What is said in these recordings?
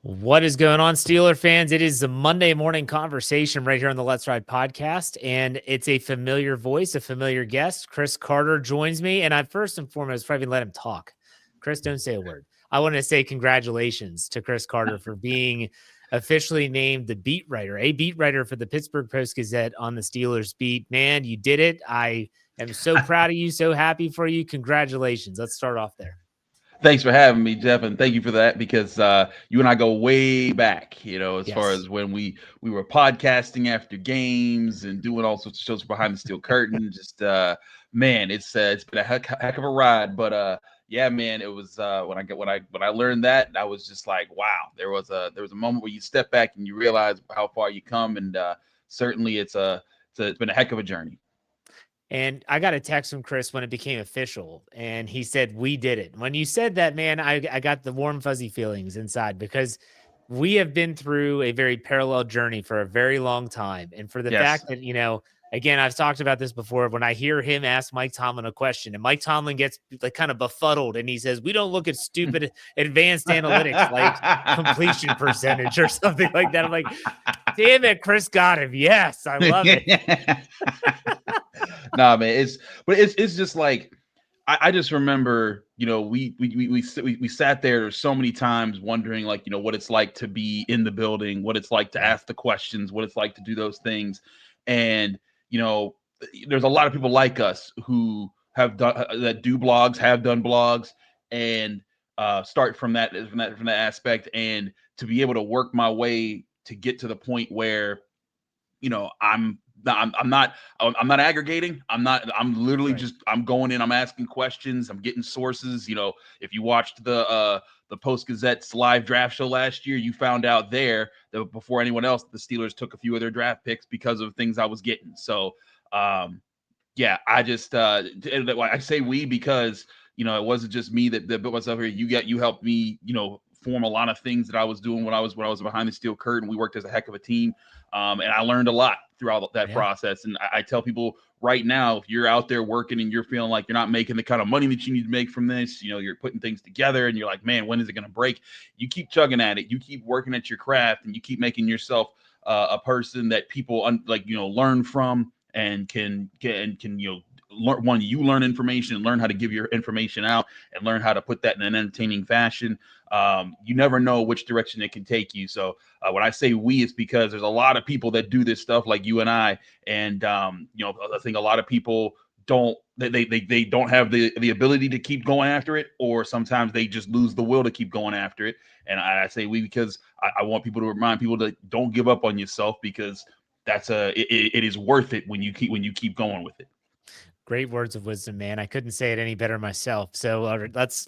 What is going on, Steeler fans? It is the Monday morning conversation right here on the Let's Ride podcast, and it's a familiar voice, a familiar guest. Chris Carter joins me, and I first and foremost probably let him talk. Chris, don't say a word. I want to say congratulations to Chris Carter for being officially named the beat writer, a beat writer for the Pittsburgh Post-Gazette on the Steelers beat. Man, you did it. I am so proud of you, so happy for you. Congratulations. Let's start off there. Thanks for having me, Jeff, and thank you for that because you and I go way back. As far Yes. as when we were podcasting after games and doing all sorts of shows behind the steel curtain. Just man, it's been a heck of a ride. But yeah, man, it was when I learned that, I was just like, wow. There was a moment where you step back and you realize how far you come, and certainly it's been a heck of a journey. And I got a text from Chris when it became official, and he said, "We did it." When you said that, man, I got the warm, fuzzy feelings inside because we have been through a very parallel journey for a very long time. And for the Yes. fact that, again, I've talked about this before, when I hear him ask Mike Tomlin a question and Mike Tomlin gets like kind of befuddled and he says, "We don't look at stupid advanced analytics like completion percentage or something like that." I'm like, damn it, Chris got him. Yes, I love it. Nah, man, it's just like I just remember, we sat there so many times wondering, like, what it's like to be in the building, what it's like to Yeah. ask the questions, what it's like to do those things. And you know there's a lot of people like us who have done that, do blogs, have done blogs, and start from that aspect, and to be able to work my way to get to the point where you know i'm I'm not aggregating. I'm literally Right. just, I'm going in, I'm asking questions, I'm getting sources. If you watched the Post-Gazette's live draft show last year, you found out there that before anyone else, the Steelers took a few of their draft picks because of things I was getting. So yeah, I just I say we because it wasn't just me that built myself here. You helped me, form a lot of things that I was doing when I was behind the steel curtain. We worked as a heck of a team, and I learned a lot throughout that Yeah. process. And I tell people right now, if you're out there working and you're feeling like you're not making the kind of money that you need to make from this, you're putting things together and you're like, man, when is it going to break? You keep chugging at it. You keep working at your craft, and you keep making yourself a person that people learn from, and can learn information and learn how to give your information out and learn how to put that in an entertaining fashion. You never know which direction it can take you. So when I say we, it's because there's a lot of people that do this stuff like you and I. And I think a lot of people they don't have the ability to keep going after it, or sometimes they just lose the will to keep going after it. And I say we because I want people to remind people that don't give up on yourself, because it is worth it when you keep going with it. Great words of wisdom, man. I couldn't say it any better myself. So let's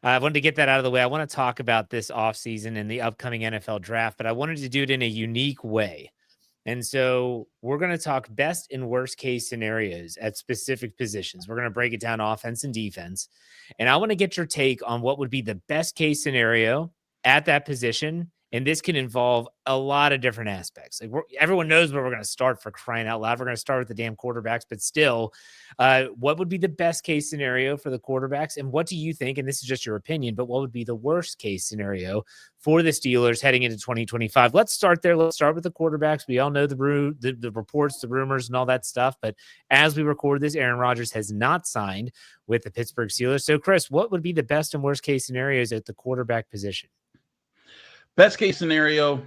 I wanted to get that out of the way. I want to talk about this offseason and the upcoming NFL draft, but I wanted to do it in a unique way. And so we're going to talk best and worst case scenarios at specific positions. We're going to break it down offense and defense. And I want to get your take on what would be the best case scenario at that position. And this can involve a lot of different aspects. Like everyone knows where we're going to start, for crying out loud. We're going to start with the damn quarterbacks, but still, what would be the best case scenario for the quarterbacks? And what do you think? And this is just your opinion, but what would be the worst case scenario for the Steelers heading into 2025? Let's start there. Let's start with the quarterbacks. We all know the reports, the rumors, and all that stuff. But as we record this, Aaron Rodgers has not signed with the Pittsburgh Steelers. So, Chris, what would be the best and worst case scenarios at the quarterback position? Best case scenario,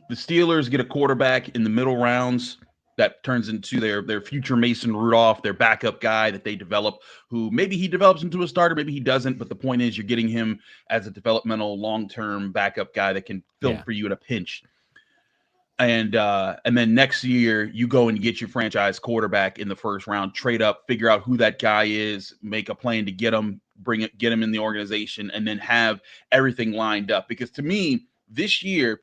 the Steelers get a quarterback in the middle rounds that turns into their future Mason Rudolph, their backup guy that they develop, who maybe he develops into a starter, maybe he doesn't. But the point is, you're getting him as a developmental, long-term backup guy that can fill Yeah. for you in a pinch. And then next year you go and get your franchise quarterback in the first round, trade up, figure out who that guy is, make a plan to get him, get him in the organization, and then have everything lined up. Because to me, this year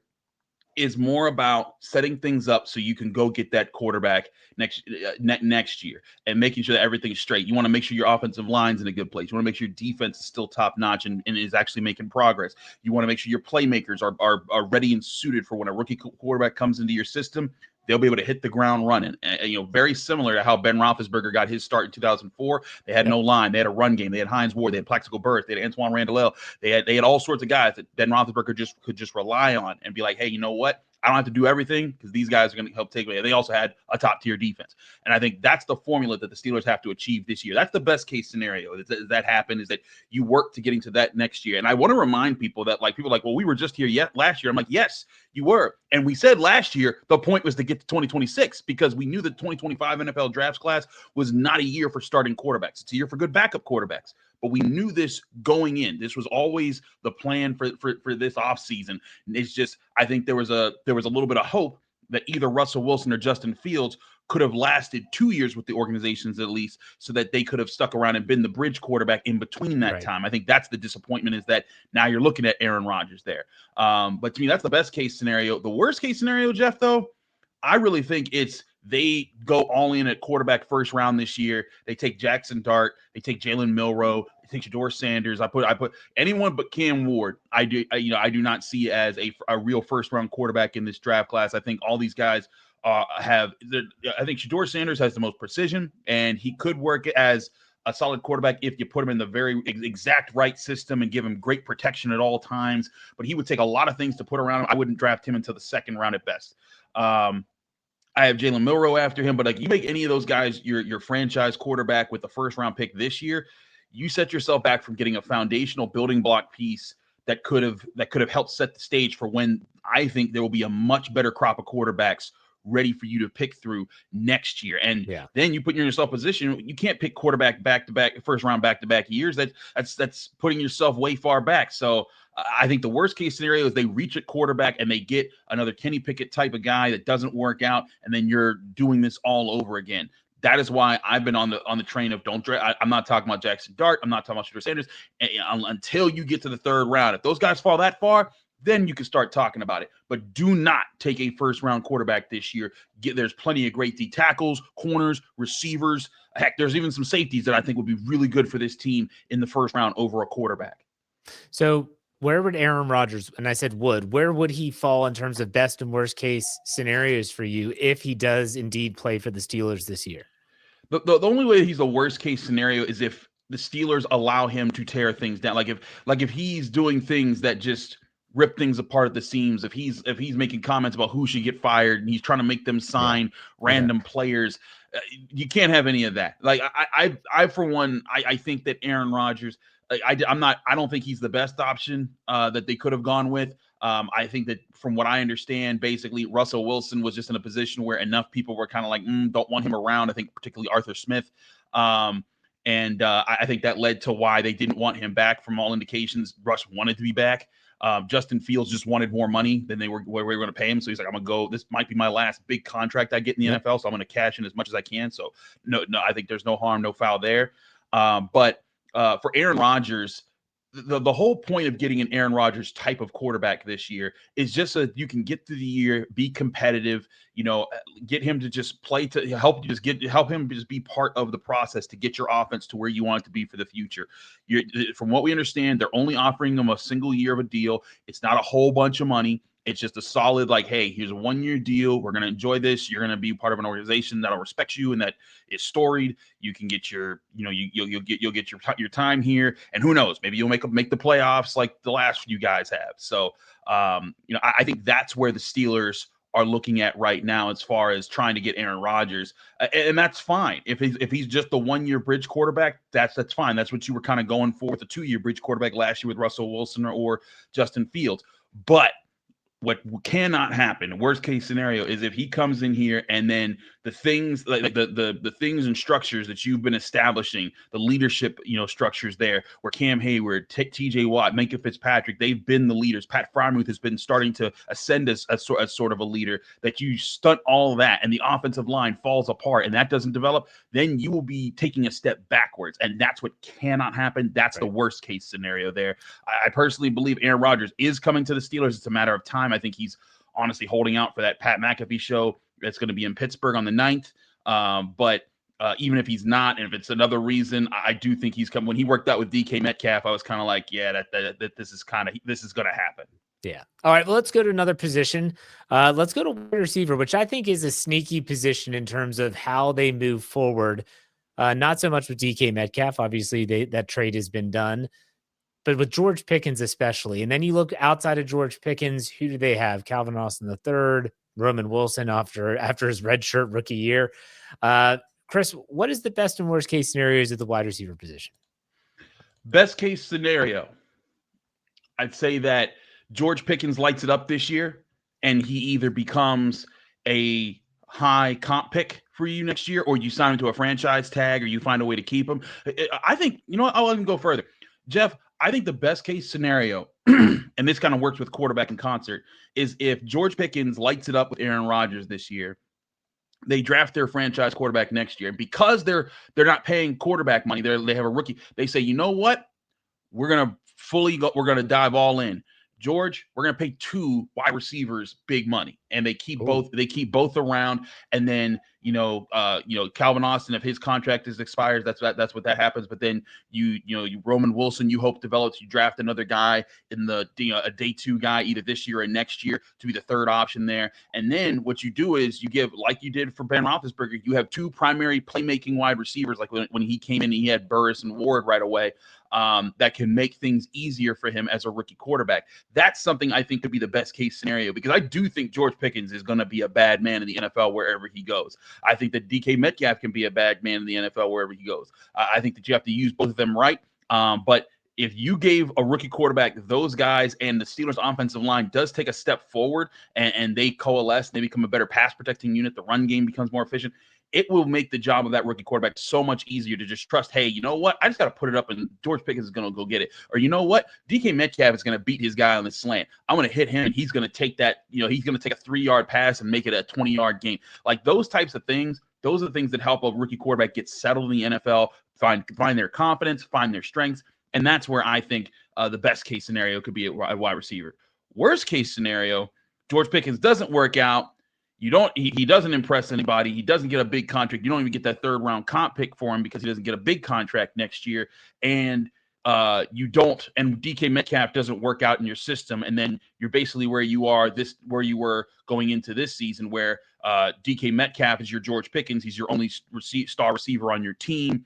is more about setting things up so you can go get that quarterback next year, and making sure that everything's straight. You want to make sure your offensive line's in a good place. You want to make sure your defense is still top notch and is actually making progress. You want to make sure your playmakers are ready and suited for when a rookie quarterback comes into your system. they'll be able to hit the ground running. And very similar to how Ben Roethlisberger got his start in 2004. They had no line. They had a run game. They had Hines Ward. They had Plaxico Burress. They had Antoine Randall. They had all sorts of guys that Ben Roethlisberger could just rely on and be like, hey, you know what? I don't have to do everything because these guys are going to help take away. They also had a top-tier defense. And I think that's the formula that the Steelers have to achieve this year. That's the best case scenario. That happen is that you work to getting to that next year. And I want to remind people that, like, people are like, well, we were just here last year. I'm like, yes, you were. And we said last year the point was to get to 2026 because we knew the 2025 NFL drafts class was not a year for starting quarterbacks. It's a year for good backup quarterbacks. But we knew this going in. This was always the plan for this offseason. It's just, I think there was a little bit of hope that either Russell Wilson or Justin Fields could have lasted 2 years with the organizations at least, so that they could have stuck around and been the bridge quarterback in between that time. I think that's the disappointment, is that now you're looking at Aaron Rodgers there. But to me, that's the best case scenario. The worst case scenario, Jeff, though, I really think it's they go all in at quarterback first round this year. They take Jackson Dart. They take Jalen Milroe. They take Shedeur Sanders. I put anyone but Cam Ward. I do not see as a real first round quarterback in this draft class. I think all these guys I think Shedeur Sanders has the most precision, and he could work as a solid quarterback if you put him in the very exact right system and give him great protection at all times. But he would take a lot of things to put around him. I wouldn't draft him until the second round at best. I have Jalen Milroe after him, but like, you make any of those guys your franchise quarterback with the first round pick this year, you set yourself back from getting a foundational building block piece that could have helped set the stage for when I think there will be a much better crop of quarterbacks ready for you to pick through next year. And then you put yourself in a position, you can't pick quarterback back-to-back, first round back-to-back years. That's putting yourself way far back. So I think the worst case scenario is they reach at quarterback and they get another Kenny Pickett type of guy that doesn't work out, and then you're doing this all over again. That is why I've been on the train of don't draft. I'm not talking about Jackson Dart. I'm not talking about Shedeur Sanders until you get to the third round. If those guys fall that far, then you can start talking about it. But do not take a first-round quarterback this year. There's plenty of great D tackles, corners, receivers. Heck, there's even some safeties that I think would be really good for this team in the first round over a quarterback. So where would Aaron Rodgers, and I said where would he fall in terms of best and worst case scenarios for you if he does indeed play for the Steelers this year? The only way he's the worst case scenario is if the Steelers allow him to tear things down. Like if he's doing things that just rip things apart at the seams, if he's making comments about who should get fired and he's trying to make them sign random players, you can't have any of that. Like I for one, I think that Aaron Rodgers, I don't think he's the best option that they could have gone with. I think that from what I understand, basically Russell Wilson was just in a position where enough people were kind of like, don't want him around. I think particularly Arthur Smith. And I think that led to why they didn't want him back. From all indications, Russ wanted to be back. Justin Fields just wanted more money than we were going to pay him. So he's like, I'm going to go. This might be my last big contract I get in the NFL. So I'm going to cash in as much as I can. So no, I think there's no harm, no foul there. But for Aaron Rodgers, the whole point of getting an Aaron Rodgers type of quarterback this year is just so you can get through the year, be competitive, get him to just play, to help him just be part of the process to get your offense to where you want it to be for the future. From what we understand, they're only offering him a single year of a deal. It's not a whole bunch of money. It's just a solid, like, hey, here's a 1-year deal. We're going to enjoy this. You're going to be part of an organization that'll respect you and that is storied. You can get your, you'll get your time here. And who knows, maybe you'll make the playoffs like the last few guys have. So, I think that's where the Steelers are looking at right now as far as trying to get Aaron Rodgers. And that's fine. If he's just the 1-year bridge quarterback, that's fine. That's what you were kind of going for with the 2-year bridge quarterback last year with Russell Wilson or Justin Fields. But what cannot happen, worst case scenario, is if he comes in here and then the things like the things and structures that you've been establishing, the leadership, structures there, where Cam Hayward, TJ Watt, Minkah Fitzpatrick, they've been the leaders. Pat Freiermuth has been starting to ascend as sort of a leader, that you stunt all of that and the offensive line falls apart and that doesn't develop, then you will be taking a step backwards. And that's what cannot happen. That's the worst case scenario there. I personally believe Aaron Rodgers is coming to the Steelers. It's a matter of time. I think he's honestly holding out for that Pat McAfee show that's going to be in Pittsburgh on the 9th. But Even if he's not, and if it's another reason, I do think he's come. When he worked out with DK Metcalf, I was kind of like, yeah, that this is going to happen. Yeah. All right. Well, let's go to another position. Let's go to wide receiver, which I think is a sneaky position in terms of how they move forward. Not so much with DK Metcalf. Obviously, that trade has been done, but with George Pickens especially. And then you look outside of George Pickens, who do they have? Calvin Austin III, Roman Wilson after his redshirt rookie year. Chris, what is the best and worst case scenarios at the wide receiver position? Best case scenario, I'd say that George Pickens lights it up this year, and he either becomes a high comp pick for you next year, or you sign him to a franchise tag, or you find a way to keep him. I think, you know what, I'll even go further. Jeff, I think the best case scenario, and this kind of works with quarterback in concert, is if George Pickens lights it up with Aaron Rodgers this year, they draft their franchise quarterback next year. And because they're not paying quarterback money, they have a rookie. They say, you know what? We're gonna dive all in. George, we're gonna pay 2 wide receivers big money, and they keep both around. And then Calvin Austin, if his contract is expires, that's what that happens. But then you Roman Wilson, you hope develops. You draft another guy in a day 2 guy either this year or next year to be the third option there. And then what you do is you give, like you did for Ben Roethlisberger, you have 2 primary playmaking wide receivers. Like when he came in, he had Burris and Ward right away. That can make things easier for him as a rookie quarterback. That's something I think could be the best case scenario, because I do think George Pickens is going to be a bad man in the NFL wherever he goes. I think that DK Metcalf can be a bad man in the NFL wherever he goes. I think that you have to use both of them right. But if you gave a rookie quarterback those guys, and the Steelers offensive line does take a step forward, and they coalesce, and they become a better pass protecting unit, the run game becomes more efficient, it will make the job of that rookie quarterback so much easier to just trust, hey, you know what? I just got to put it up, and George Pickens is going to go get it. Or you know what? DK Metcalf is going to beat his guy on the slant. I'm going to hit him, and he's going to take that, he's going to take a 3-yard pass and make it a 20-yard gain. Like those types of things, those are the things that help a rookie quarterback get settled in the NFL, find their confidence, find their strengths. And that's where I think the best case scenario could be a wide receiver. Worst case scenario, George Pickens doesn't work out. He doesn't impress anybody. He doesn't get a big contract. You don't even get that 3rd round comp pick for him because he doesn't get a big contract next year. And and DK Metcalf doesn't work out in your system. And then you're basically where you were going into this season, where DK Metcalf is your George Pickens. He's your only star receiver on your team.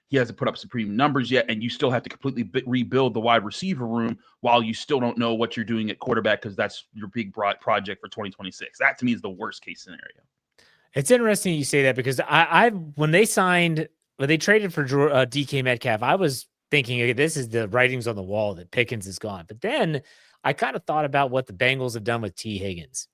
He hasn't put up supreme numbers yet, and you still have to completely rebuild the wide receiver room while you still don't know what you're doing at quarterback, because that's your big broad project for 2026. That to me is the worst case scenario. It's interesting you say that, because when they traded for DK Metcalf, I was thinking, okay, this is the writings on the wall that Pickens is gone. But then I kind of thought about what the Bengals have done with T. Higgins.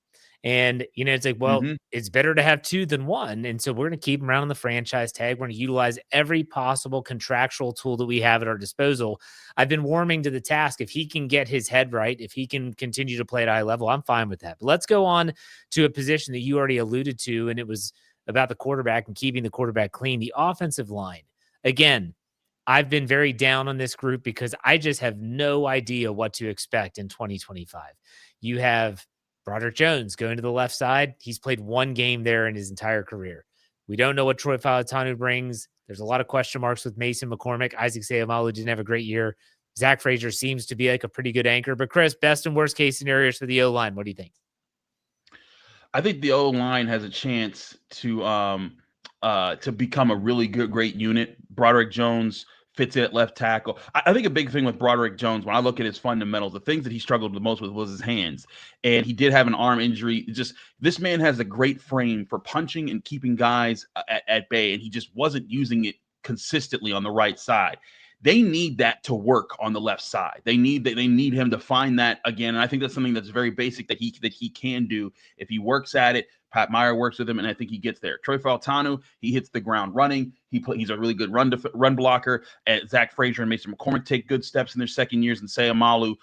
And, it's like, well, It's better to have 2 than 1. And so we're going to keep him around on the franchise tag. We're going to utilize every possible contractual tool that we have at our disposal. I've been warming to the task. If he can get his head right, if he can continue to play at a high level, I'm fine with that. But let's go on to a position that you already alluded to, and it was about the quarterback and keeping the quarterback clean, the offensive line. Again, I've been very down on this group because I just have no idea what to expect in 2025. You have Broderick Jones going to the left side. He's played 1 game there in his entire career. We don't know what Troy Fautanu brings. There's a lot of question marks with Mason McCormick. Isaac Seumalo didn't have a great year. Zach Frazier seems to be like a pretty good anchor. But Chris, best and worst case scenarios for the O-line. What do you think? I think the O-line has a chance to become a really great unit. Broderick Jones fits in at left tackle. I think a big thing with Broderick Jones, when I look at his fundamentals, the things that he struggled the most with was his hands. And he did have an arm injury. This man has a great frame for punching and keeping guys at bay, and he just wasn't using it consistently on the right side. They need that to work on the left side. They need him to find that again. And I think that's something that's very basic that he can do if he works at it. Pat Meyer works with him, and I think he gets there. Troy Fautanu, he hits the ground running. He's a really good run blocker. Zach Frazier and Mason McCormick take good steps in their second years, and Seumalo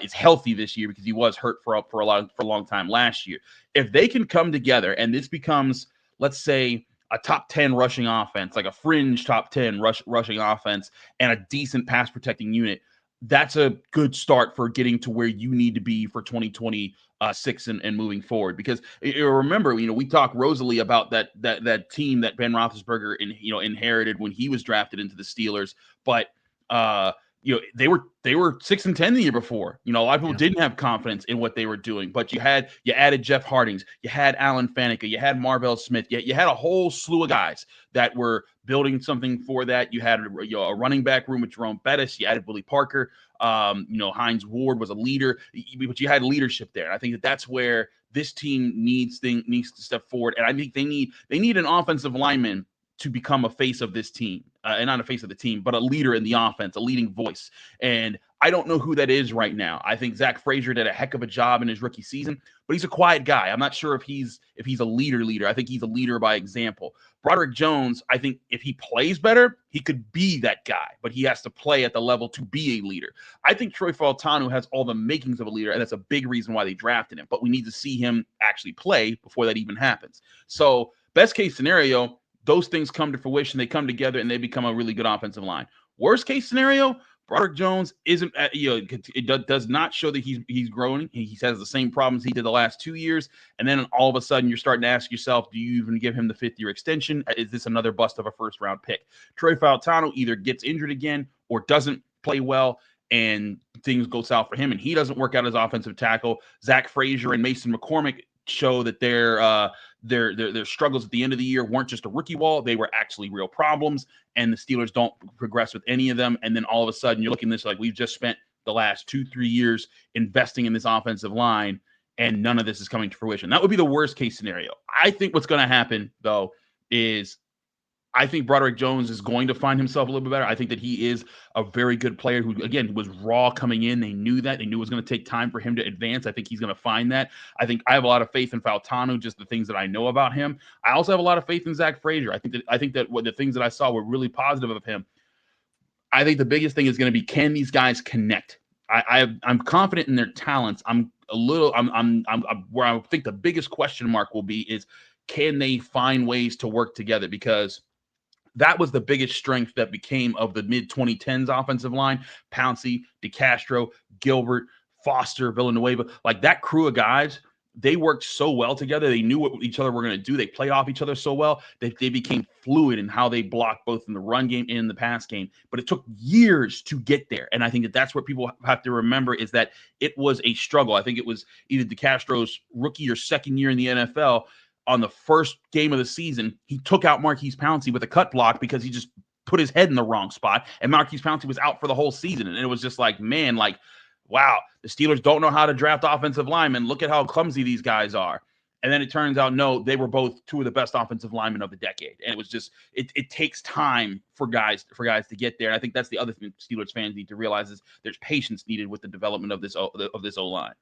is healthy this year because he was hurt for a long time last year. If they can come together and this becomes, let's say, a top 10 rushing offense, like a fringe top 10 rushing offense, and a decent pass protecting unit, that's a good start for getting to where you need to be for 2026 and moving forward. Because remember, we talked rosily about that team that Ben Roethlisberger inherited when he was drafted into the Steelers, but they were 6-10 the year before. A lot of people didn't have confidence in what they were doing, but you added Jeff Hardings, you had Alan Faneca, you had Marvell Smith, you had a whole slew of guys that were building something for that. You had a running back room with Jerome Bettis, you added Willie Parker, Hines Ward was a leader, but you had leadership there. And I think that's where this team needs to step forward. And I think they need an offensive lineman to become a face of this team, and not a face of the team, but a leader in the offense, a leading voice. And I don't know who that is right now. I think Zach Frazier did a heck of a job in his rookie season, but he's a quiet guy. I'm not sure if he's a leader. I think he's a leader by example. Broderick Jones, I think if he plays better, he could be that guy, but he has to play at the level to be a leader. I think Troy Fautanu has all the makings of a leader, and that's a big reason why they drafted him, but we need to see him actually play before that even happens. So best case scenario, those things come to fruition, they come together, and they become a really good offensive line. Worst case scenario, Broderick Jones isn't, it does not show that he's growing. He has the same problems he did the last 2 years. And then all of a sudden, you're starting to ask yourself, do you even give him the 5th-year extension? Is this another bust of a first-round pick? Troy Fautanu either gets injured again or doesn't play well, and things go south for him, and he doesn't work out as offensive tackle. Zach Frazier and Mason McCormick show that their struggles at the end of the year weren't just a rookie wall. They were actually real problems, and the Steelers don't progress with any of them. And then all of a sudden you're looking at this like we've just spent the last 2-3 years investing in this offensive line, and none of this is coming to fruition. That would be the worst case scenario. I think what's going to happen, though, is I think Broderick Jones is going to find himself a little bit better. I think that he is a very good player who, again, was raw coming in. They knew that. They knew it was going to take time for him to advance. I think he's going to find that. I think I have a lot of faith in Fautanu, just the things that I know about him. I also have a lot of faith in Zach Frazier. I think that what the things that I saw were really positive of him. I think the biggest thing is going to be, can these guys connect? I'm confident in their talents. Where I think the biggest question mark will be is, can they find ways to work together? Because that was the biggest strength that became of the mid-2010s offensive line. Pouncey, DeCastro, Gilbert, Foster, Villanueva, like that crew of guys, they worked so well together. They knew what each other were going to do. They played off each other so well that they became fluid in how they blocked both in the run game and in the pass game. But it took years to get there. And I think that that's what people have to remember, is that it was a struggle. I think it was either DeCastro's rookie or second year in the NFL. On the first game of the season, he took out Marquise Pouncey with a cut block because he just put his head in the wrong spot, and Marquise Pouncey was out for the whole season. And it was just like, man, like, wow, the Steelers don't know how to draft offensive linemen. Look at how clumsy these guys are. And then it turns out, no, they were both two of the best offensive linemen of the decade. And it was just, it takes time for guys to get there. And I think that's the other thing Steelers fans need to realize, is there's patience needed with the development of this O-line.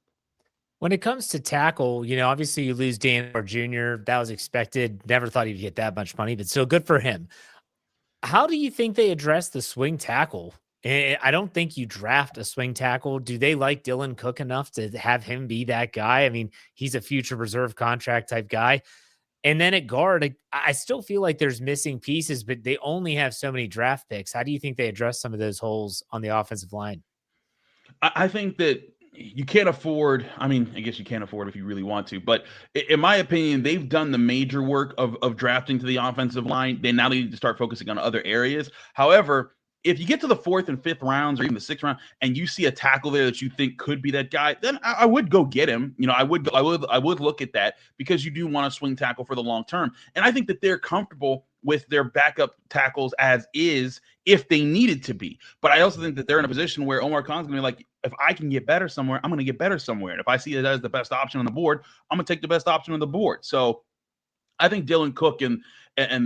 When it comes to tackle, obviously you lose Dan Moore Jr. That was expected. Never thought he'd get that much money, but still good for him. How do you think they address the swing tackle? I don't think you draft a swing tackle. Do they like Dylan Cook enough to have him be that guy? I mean, he's a future reserve contract type guy. And then at guard, I still feel like there's missing pieces, but they only have so many draft picks. How do you think they address some of those holes on the offensive line? I think that you can't afford, I mean, I guess you can't afford if you really want to, but in my opinion, they've done the major work of drafting to the offensive line. They now need to start focusing on other areas. However, if you get to the 4th and 5th rounds, or even the 6th round, and you see a tackle there that you think could be that guy, then I would go get him. I would look at that, because you do want to swing tackle for the long term. And I think that they're comfortable with their backup tackles as is, if they needed to be. But I also think that they're in a position where Omar Khan's going to be like, if I can get better somewhere, I'm going to get better somewhere. And if I see that as the best option on the board, I'm going to take the best option on the board. So I think Dylan Cook and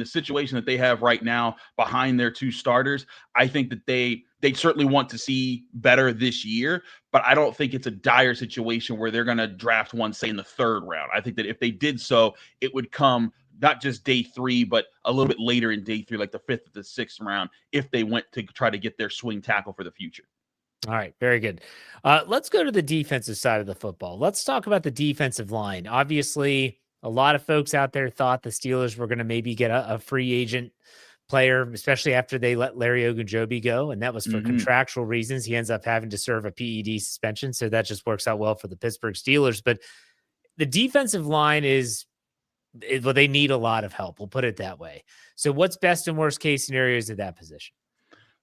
the situation that they have right now behind their two starters, I think that they certainly want to see better this year, but I don't think it's a dire situation where they're going to draft one, say, in the 3rd round. I think that if they did so, it would come not just day 3, but a little bit later in day 3, like the 5th or the 6th round, if they went to try to get their swing tackle for the future. All right, very good. Let's go to the defensive side of the football. Let's talk about the defensive line. Obviously, a lot of folks out there thought the Steelers were going to maybe get a free agent player, especially after they let Larry Ogunjobi go, and that was for Hmm. contractual reasons. He ends up having to serve a PED suspension, so that just works out well for the Pittsburgh Steelers. But the defensive line well, they need a lot of help. We'll put it that way. So, what's best and worst case scenarios at that position?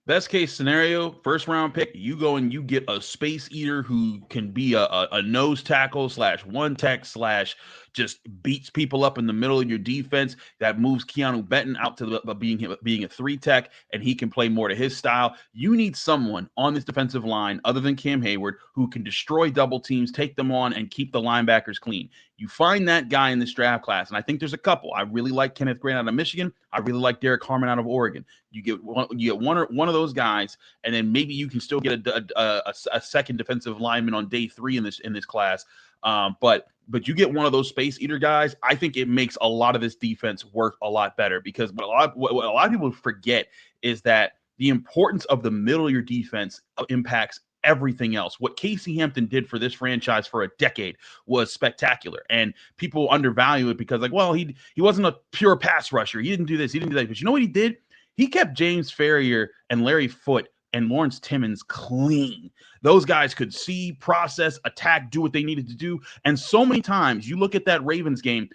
Best case scenario, first round pick, you go and you get a space eater who can be a nose tackle slash one tech slash just beats people up in the middle of your defense. That moves Keanu Benton out to being a three tech, and he can play more to his style. You need someone on this defensive line other than Cam Hayward who can destroy double teams, take them on, and keep the linebackers clean. You find that guy in this draft class, and I think there's a couple. I really like Kenneth Grant out of Michigan. I really like Derek Harmon out of Oregon. You get one of those guys, and then maybe you can still get a second defensive lineman on day 3 in this class. But you get one of those space eater guys. I think it makes a lot of this defense work a lot better, because what a lot of people forget is that the importance of the middle of your defense impacts everything else. What Casey Hampton did for this franchise for a decade was spectacular, and people undervalue it because, like, well, he wasn't a pure pass rusher. He didn't do this. He didn't do that. But you know what he did? He kept James Ferrier and Larry Foote and Lawrence Timmons clean. Those guys could see, process, attack, do what they needed to do. And so many times you look at that Ravens game,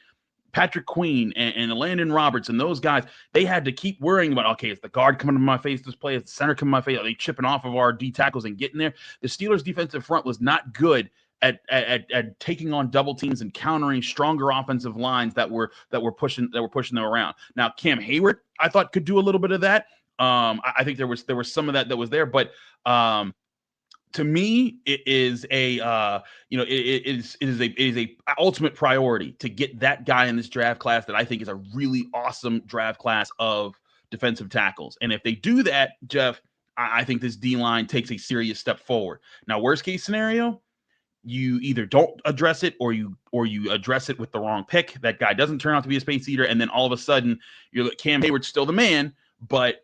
Patrick Queen and Landon Roberts and those guys, they had to keep worrying about, okay, is the guard coming to my face this play? Is the center coming to my face? Are they chipping off of our D tackles and getting there? The Steelers' defensive front was not good at taking on double teams and countering stronger offensive lines that were pushing them around. Now, Cam Hayward, I thought, could do a little bit of that. I think there was some of that was there, but to me, it is a ultimate priority to get that guy in this draft class that I think is a really awesome draft class of defensive tackles. And if they do that, Jeff, I think this D line takes a serious step forward. Now, worst case scenario, you either don't address it or you address it with the wrong pick. That guy doesn't turn out to be a space eater, and then all of a sudden, Cam Hayward's still the man, but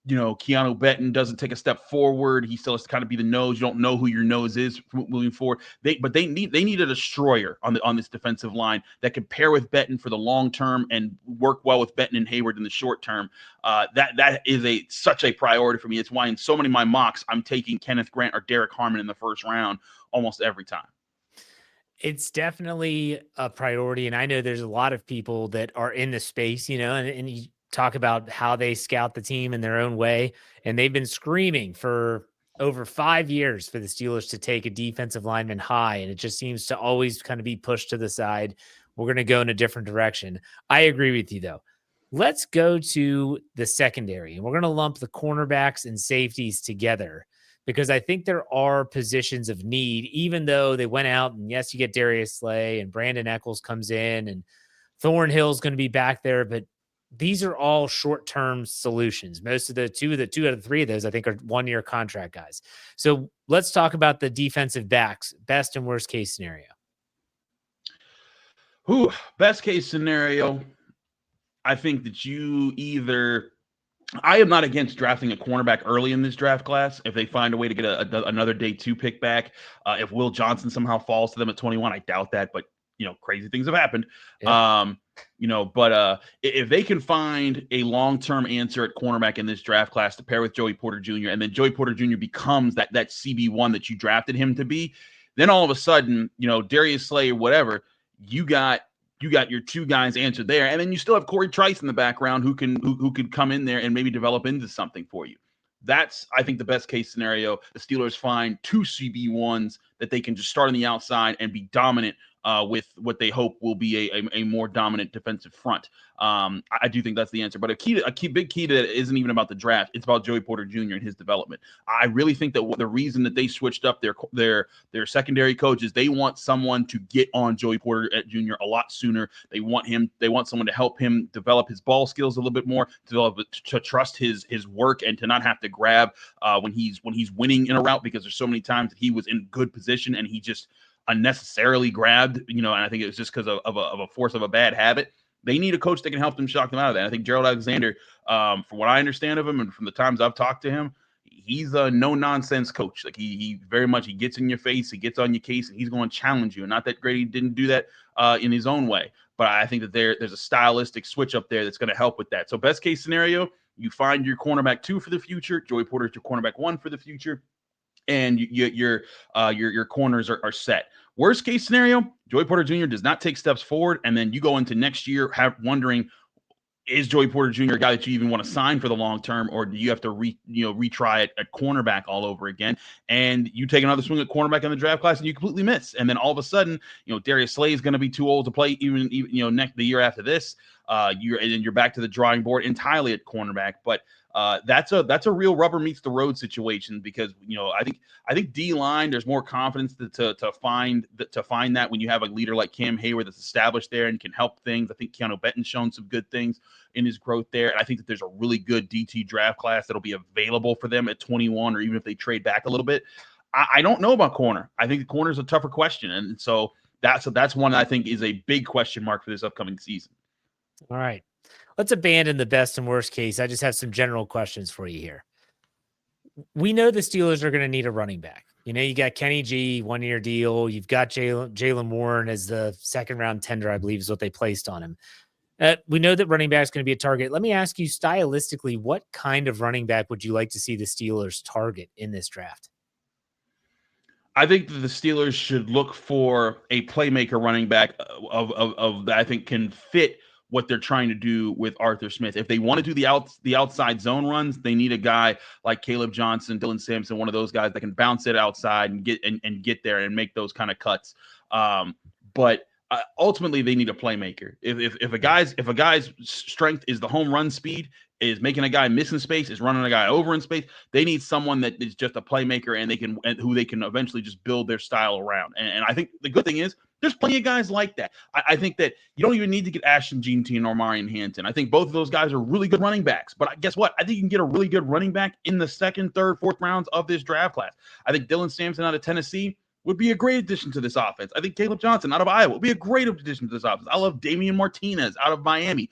Keanu Benton doesn't take a step forward. He still has to kind of be the nose. You don't know who your nose is moving forward. They need a destroyer on this defensive line that can pair with Benton for the long term and work well with Benton and Hayward in the short term. That is such a priority for me. It's why in so many of my mocks I'm taking Kenneth Grant or Derek Harmon in the first round almost every time. It's definitely a priority. And I know there's a lot of people that are in the space, and you talk about how they scout the team in their own way. And they've been screaming for over 5 years for the Steelers to take a defensive lineman high. And it just seems to always kind of be pushed to the side. We're going to go in a different direction. I agree with you, though. Let's go to the secondary, and we're going to lump the cornerbacks and safeties together, because I think there are positions of need, even though they went out and yes, you get Darius Slay and Brandon Eccles comes in and Thornhill's going to be back there, but these are all short-term solutions. Most of the two out of 3 of those, I think, are 1-year contract guys. So let's talk about the defensive backs, best and worst case scenario. Best case scenario, I think that I am not against drafting a cornerback early in this draft class if they find a way to get another day 2 pick back. If Will Johnson somehow falls to them at 21, I doubt that, but crazy things have happened. Yep. But if they can find a long-term answer at cornerback in this draft class to pair with Joey Porter Jr., and then Joey Porter Jr. becomes that CB1 that you drafted him to be, then all of a sudden, Darius Slay or whatever, you got your 2 guys answered there, and then you still have Corey Trice in the background who could come in there and maybe develop into something for you. That's, I think, the best case scenario. The Steelers find 2 CB1s that they can just start on the outside and be dominant with what they hope will be a more dominant defensive front. I do think that's the answer. But a big key to that isn't even about the draft. It's about Joey Porter Jr. and his development. I really think that the reason that they switched up their secondary coach is they want someone to get on Joey Porter Jr. a lot sooner. They want someone to help him develop his ball skills a little bit more, to trust his work, and to not have to grab when he's winning in a route, because there's so many times that he was in good position and he just unnecessarily grabbed, and I think it was just because of a force of a bad habit. They need a coach that can help them shock them out of that. I think Gerald Alexander, from what I understand of him and from the times I've talked to him, he's a no-nonsense coach. Like he very much, he gets in your face, he gets on your case, and he's going to challenge you. And not that Grady didn't do that in his own way, but I think that there's a stylistic switch up there that's going to help with that. So best case scenario, You find your cornerback 2 for the future. Joey Porter's your cornerback 1 for the future. And your corners are set. Worst case scenario, Joey Porter Jr. does not take steps forward, and then you go into next year wondering, is Joey Porter Jr. a guy that you even want to sign for the long term, or do you have to retry it at cornerback all over again? And you take another swing at cornerback in the draft class, and you completely miss. And then all of a sudden, Darius Slay is going to be too old to play even the year after this. You're back to the drawing board entirely at cornerback. But that's a real rubber meets the road situation, because I think D-line, there's more confidence to find that when you have a leader like Cam Hayward that's established there and can help things. I think Keanu Benton's shown some good things in his growth there, and I think that there's a really good DT draft class that'll be available for them at 21, or even if they trade back a little bit. I don't know about corner. I think the corner is a tougher question, and so that's one that I think is a big question mark for this upcoming season. All right. Let's abandon the best and worst case. I just have some general questions for you here. We know the Steelers are going to need a running back. You got Kenny G, 1-year deal. You've got Jaylen Warren as the second-round tender, I believe is what they placed on him. We know that running back is going to be a target. Let me ask you, stylistically, what kind of running back would you like to see the Steelers target in this draft? I think that the Steelers should look for a playmaker running back of that I think can fit what they're trying to do with Arthur Smith. If they want to do the outside zone runs, they need a guy like Caleb Johnson, Dylan Sampson, one of those guys that can bounce it outside and get there and make those kind of cuts. But ultimately, they need a playmaker. If a guy's strength is the home run speed, is making a guy miss in space, is running a guy over in space, they need someone that is just a playmaker and who they can eventually just build their style around. And I think the good thing is there's plenty of guys like that. I think that you don't even need to get Ashton Jeanty or Marion Hampton. I think both of those guys are really good running backs. But guess what? I think you can get a really good running back in the second, third, fourth rounds of this draft class. I think Dylan Sampson out of Tennessee would be a great addition to this offense. I think Caleb Johnson out of Iowa would be a great addition to this offense. I love Damian Martinez out of Miami.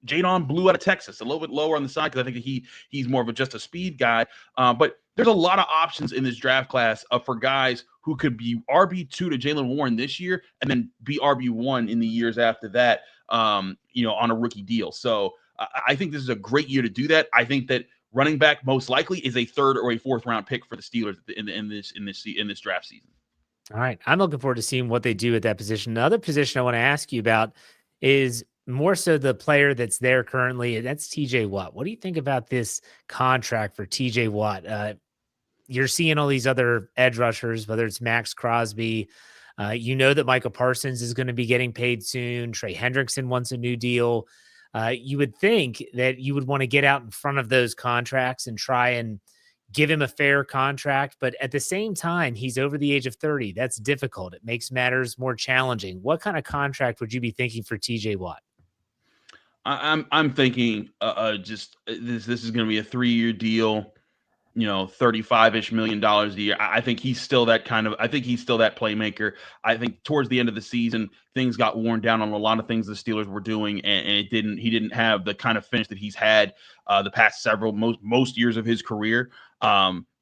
Jadon Blue out of Texas, a little bit lower on the side because I think he's more of just a speed guy. But there's a lot of options in this draft class for guys who could be RB2 to Jaylen Warren this year and then be RB1 in the years after that, on a rookie deal. So I think this is a great year to do that. I think that running back most likely is a third or a fourth round pick for the Steelers in this draft season. All right. I'm looking forward to seeing what they do at that position. The other position I want to ask you about is more so the player that's there currently. That's TJ Watt. What do you think about this contract for TJ Watt? You're seeing all these other edge rushers, whether it's Max Crosby. That Micah Parsons is going to be getting paid soon. Trey Hendrickson wants a new deal. You would think that you would want to get out in front of those contracts and try and give him a fair contract. But at the same time, he's over the age of 30. That's difficult. It makes matters more challenging. What kind of contract would you be thinking for TJ Watt? I'm thinking this is going to be a 3-year deal, $35-ish million a year. I think he's still that playmaker. I think towards the end of the season, things got worn down on a lot of things the Steelers were doing, and he didn't have the kind of finish that he's had the past most years of his career.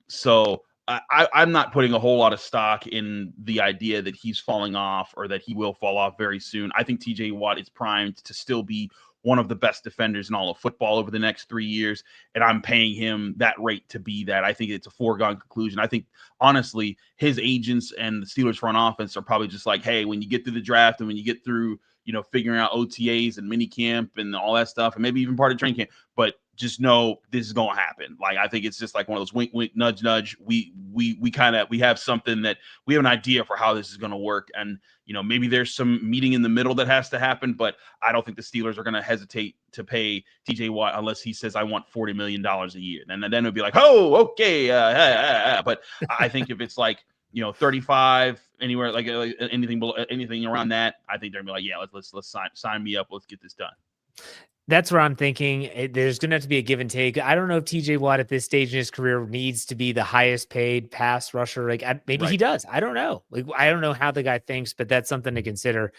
So I'm not putting a whole lot of stock in the idea that he's falling off or that he will fall off very soon. I think TJ Watt is primed to still be one of the best defenders in all of football over the next 3 years, and I'm paying him that rate to be that. I think it's a foregone conclusion. I think, honestly, his agents and the Steelers front office are probably just like, hey, when you get through the draft and when you get through, figuring out OTAs and mini camp and all that stuff, and maybe even part of training camp, but just know this is going to happen. Like, I think it's just like one of those wink, wink, nudge, nudge. We have something that we have an idea for how this is going to work. And, maybe there's some meeting in the middle that has to happen, but I don't think the Steelers are going to hesitate to pay TJ Watt unless he says, I want $40 million a year. And then it'd be like, oh, okay. But I think if it's like, 35, anywhere, like anything below, anything around that, I think they're gonna be like, yeah, let's sign me up. Let's get this done. That's where I'm thinking. There's going to have to be a give and take. I don't know if TJ Watt at this stage in his career needs to be the highest paid pass rusher. Maybe he does. I don't know. I don't know how the guy thinks, but that's something to consider.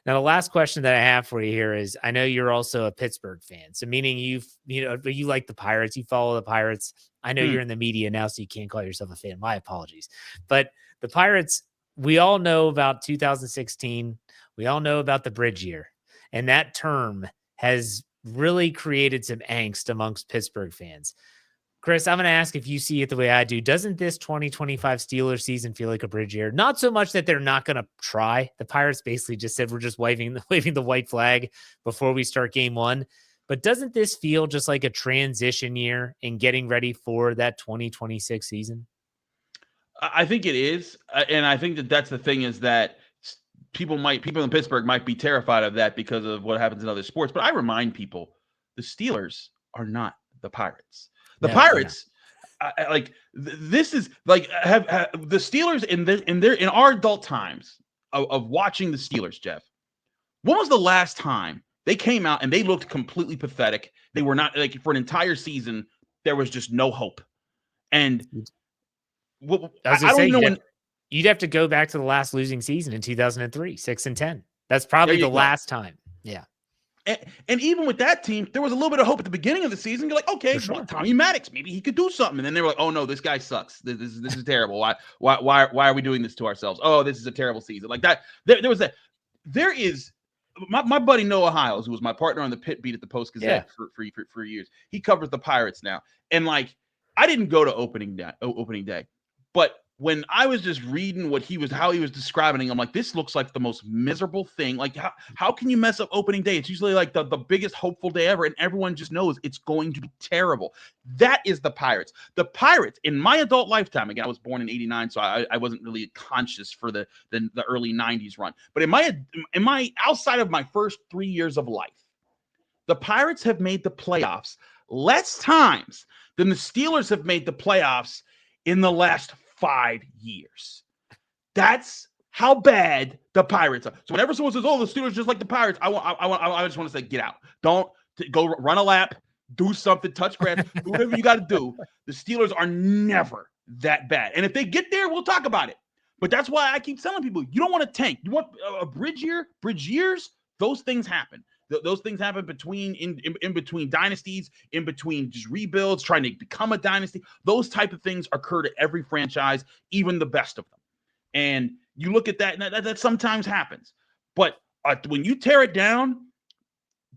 Now, the last question that I have for you here is, I know you're also a Pittsburgh fan. So meaning you like the Pirates, you follow the Pirates. I know you're in the media now, so you can't call yourself a fan. My apologies. But the Pirates, we all know about 2016. We all know about the bridge year. And that term has really created some angst amongst Pittsburgh fans. Chris, I'm going to ask if you see it the way I do. Doesn't this 2025 Steelers season feel like a bridge year? Not so much that they're not going to try. The Pirates basically just said we're just waving the white flag before we start game one. But doesn't this feel just like a transition year in getting ready for that 2026 season? I think it is. And I think that that's the thing, is that people in Pittsburgh might be terrified of that because of what happens in other sports. But I remind people, the Steelers are not the Pirates. The Pirates, this is like have the Steelers in our adult times of watching the Steelers, Jeff. When was the last time they came out and they looked completely pathetic? They were not, like, for an entire season, there was just no hope. And I don't know when you'd have to go back to the last losing season in 2003, 6-10. That's probably the last time. Yeah. And even with that team, there was a little bit of hope at the beginning of the season. You're like, okay, Tommy Maddox, maybe he could do something. And then they were like, oh no, this guy sucks. This is terrible. Why are we doing this to ourselves? Oh, this is a terrible season. Like that. There is my buddy Noah Hiles, who was my partner on the pit beat at the Post-Gazette for years. He covers the Pirates now. And like, I didn't go to opening day, but when I was just reading how he was describing, I'm like, this looks like the most miserable thing. Like, how can you mess up opening day? It's usually like the biggest hopeful day ever, and everyone just knows it's going to be terrible. That is the Pirates. The Pirates, in my adult lifetime, again, I was born in '89, so I wasn't really conscious for the early '90s run. But in my outside of my first 3 years of life, the Pirates have made the playoffs less times than the Steelers have made the playoffs in the last 5 years. That's how bad the Pirates are. So whenever someone says, "Oh, the Steelers just like the Pirates," I just want to say, get out. Don't go run a lap, do something, touch grass, do whatever you got to do. The Steelers are never that bad. And if they get there, we'll talk about it. But that's why I keep telling people, you don't want to tank. You want a bridge years. Those things happen. Those things happen in between dynasties, in between just rebuilds, trying to become a dynasty. Those type of things occur to every franchise, even the best of them. And you look at that, and that sometimes happens. But when you tear it down,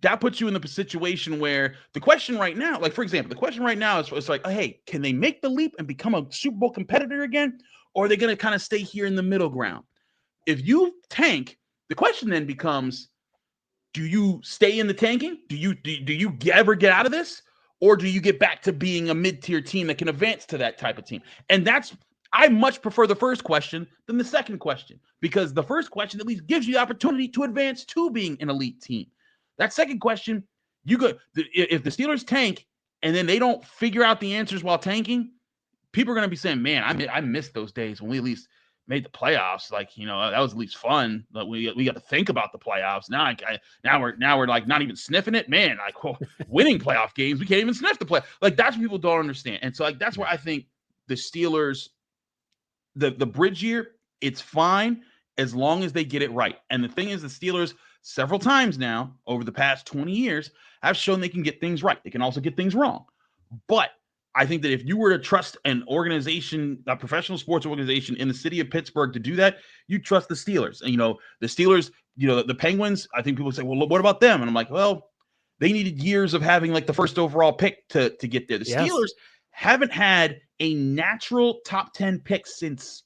that puts you in the situation where the question right now, like, for example, the question right now is like, hey, can they make the leap and become a Super Bowl competitor again? Or are they going to kind of stay here in the middle ground? If you tank, the question then becomes, do you stay in the tanking? Do you ever get out of this? Or do you get back to being a mid-tier team that can advance to that type of team? And I much prefer the first question than the second question, because the first question at least gives you the opportunity to advance to being an elite team. That second question, if the Steelers tank and then they don't figure out the answers while tanking, people are going to be saying, man, I missed those days when we at least made the playoffs. Like, that was at least fun. Like, we got to think about the playoffs. Now we're like not even sniffing it, man. Like, winning playoff games, we can't even sniff the play. Like, that's what people don't understand. And so, like, that's where I think the Steelers, the bridge year, it's fine as long as they get it right. And the thing is, the Steelers several times now over the past 20 years have shown they can get things right. They can also get things wrong. But I think that if you were to trust an organization, a professional sports organization in the city of Pittsburgh to do that, you trust the Steelers. And, the Steelers, the Penguins, I think people say, well, what about them? And I'm like, well, they needed years of having like the first overall pick to get there. The Steelers haven't had a natural top 10 pick since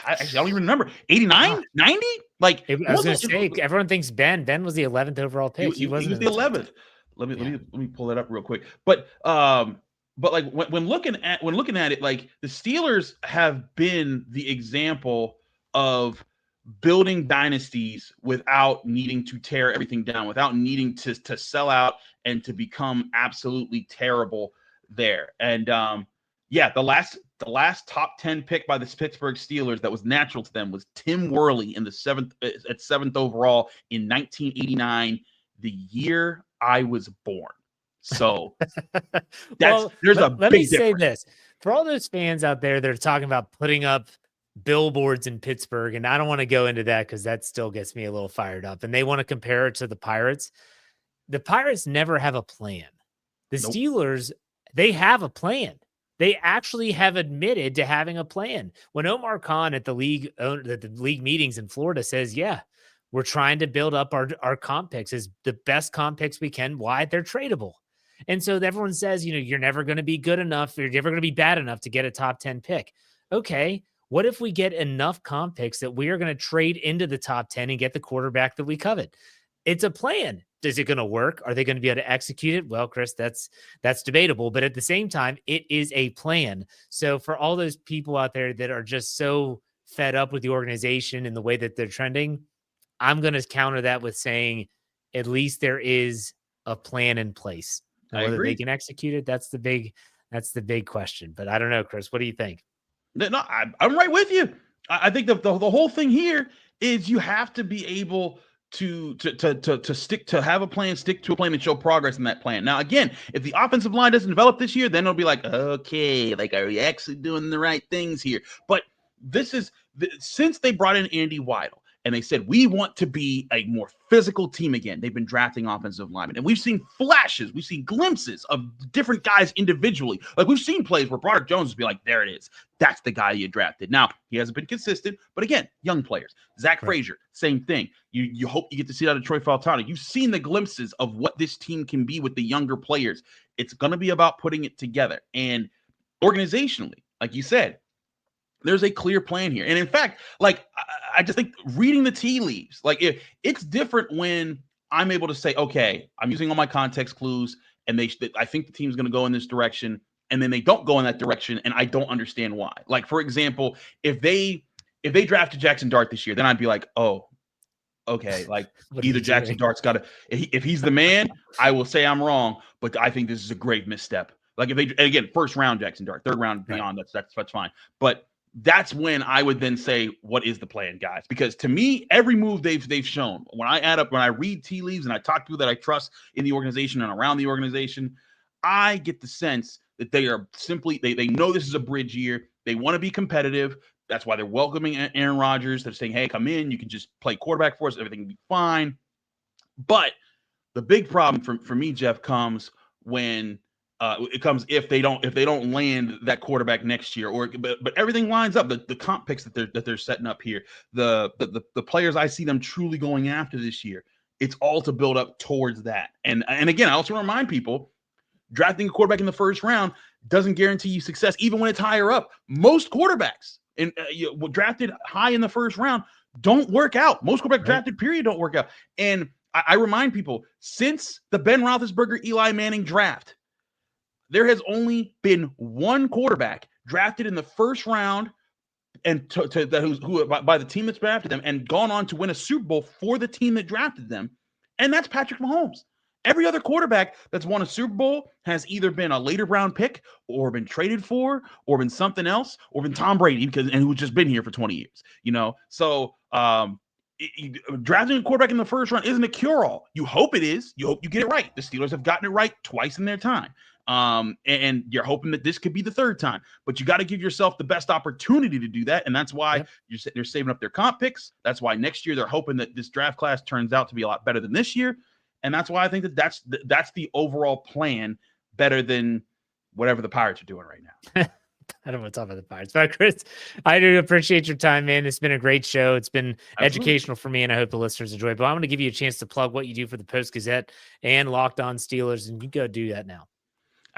actually, I don't even remember. 89, 90? Like, I was going to say, everyone thinks Ben was the 11th overall pick. He was the 11th. Let me pull that up real quick. But like when looking at it, like, the Steelers have been the example of building dynasties without needing to tear everything down, without needing to sell out and to become absolutely terrible there. And the last top 10 pick by the Pittsburgh Steelers that was natural to them was Tim Worley in the seventh overall in 1989, the year I was born. So let me say this for all those fans out there that are talking about putting up billboards in Pittsburgh, and I don't want to go into that because that still gets me a little fired up, and they want to compare it to the Pirates. The Pirates never have a plan. The Steelers, they have a plan. They actually have admitted to having a plan. When Omar Khan at the league meetings in Florida says, yeah, We're trying to build up our comp picks as the best comp picks we can. Why? They're tradable. And so everyone says, you're never going to be good enough. You're never going to be bad enough to get a top 10 pick. Okay. What if we get enough comp picks that we are going to trade into the top 10 and get the quarterback that we covet? It's a plan. Is it going to work? Are they going to be able to execute it? Well, Chris, that's debatable. But at the same time, it is a plan. So for all those people out there that are just so fed up with the organization and the way that they're trending, I'm going to counter that with saying at least there is a plan in place. Now, whether they can execute it, that's the big question. But I don't know, Chris. What do you think? No, I'm right with you. I think the whole thing here is you have to be able to have a plan, stick to a plan, and show progress in that plan. Now, again, if the offensive line doesn't develop this year, then it'll be like, okay, like, are we actually doing the right things here? But this is since they brought in Andy Weidel, and they said, we want to be a more physical team again. They've been drafting offensive linemen. And we've seen flashes. We've seen glimpses of different guys individually. Like, we've seen plays where Broderick Jones would be like, there it is. That's the guy you drafted. Now, he hasn't been consistent. But again, young players. Zach Frazier, same thing. You hope you get to see that out of Troy Fautano. You've seen the glimpses of what this team can be with the younger players. It's going to be about putting it together. And organizationally, like you said, there's a clear plan here. And in fact, like, I just think reading the tea leaves, like, it's different when I'm able to say, okay, I'm using all my context clues and I think the team's going to go in this direction, and then they don't go in that direction and I don't understand why. Like, for example, if they drafted Jackson Dart this year, then I'd be like, oh, okay, like, either Jackson Dart's got to, if he's the man, I will say I'm wrong, but I think this is a grave misstep. Like, if they, again, first round Jackson Dart, third round beyond, that's fine. But that's when I would then say, what is the plan, guys? Because to me, every move they've shown, when I read tea leaves and I talk to people that I trust in the organization and around the organization, I get the sense that they are simply, they know this is a bridge year. They want to be competitive. That's why they're welcoming Aaron Rodgers. They're saying, hey, come in. You can just play quarterback for us. Everything will be fine. But the big problem for me, Jeff, comes when if they don't land that quarterback next year, but everything lines up. The comp picks that they're setting up here, the players I see them truly going after this year, it's all to build up towards that. And again, I also remind people, drafting a quarterback in the first round doesn't guarantee you success, even when it's higher up. Most quarterbacks drafted high in the first round don't work out. Most quarterbacks drafted period don't work out. And I remind people, since the Ben Roethlisberger, Eli Manning draft, there has only been one quarterback drafted in the first round and who by the team that's drafted them and gone on to win a Super Bowl for the team that drafted them, and that's Patrick Mahomes. Every other quarterback that's won a Super Bowl has either been a later round pick or been traded for or been something else or been Tom Brady who's just been here for 20 years, So drafting a quarterback in the first round isn't a cure-all. You hope it is. You hope you get it right. The Steelers have gotten it right twice in their time. And you're hoping that this could be the third time, but you got to give yourself the best opportunity to do that. And that's why they're saving up their comp picks. That's why next year they're hoping that this draft class turns out to be a lot better than this year. And that's why I think that's the overall plan, better than whatever the Pirates are doing right now. I don't want to talk about the Pirates, but Chris, I do appreciate your time, man. It's been a great show. It's been educational for me, and I hope the listeners enjoy it. But I'm going to give you a chance to plug what you do for the Post-Gazette and Locked On Steelers, and you go do that now.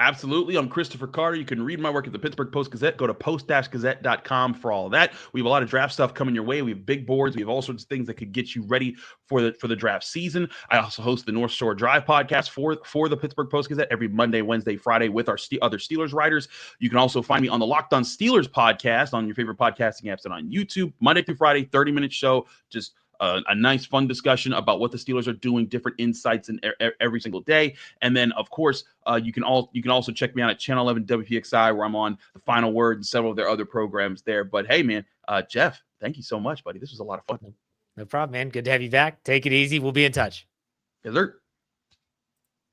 Absolutely. I'm Christopher Carter. You can read my work at the Pittsburgh Post-Gazette. Go to post-gazette.com for all of that. We have a lot of draft stuff coming your way. We have big boards. We have all sorts of things that could get you ready for the draft season. I also host the North Shore Drive podcast for the Pittsburgh Post-Gazette every Monday, Wednesday, Friday with our other Steelers writers. You can also find me on the Locked On Steelers podcast on your favorite podcasting apps and on YouTube. Monday through Friday, 30-minute show, just a nice, fun discussion about what the Steelers are doing, different insights in every single day. And then, of course, you can also check me out at Channel 11 WPXI, where I'm on The Final Word and several of their other programs there. But hey, man, Jeff, thank you so much, buddy. This was a lot of fun. No problem, man. Good to have you back. Take it easy. We'll be in touch. Yes, sir.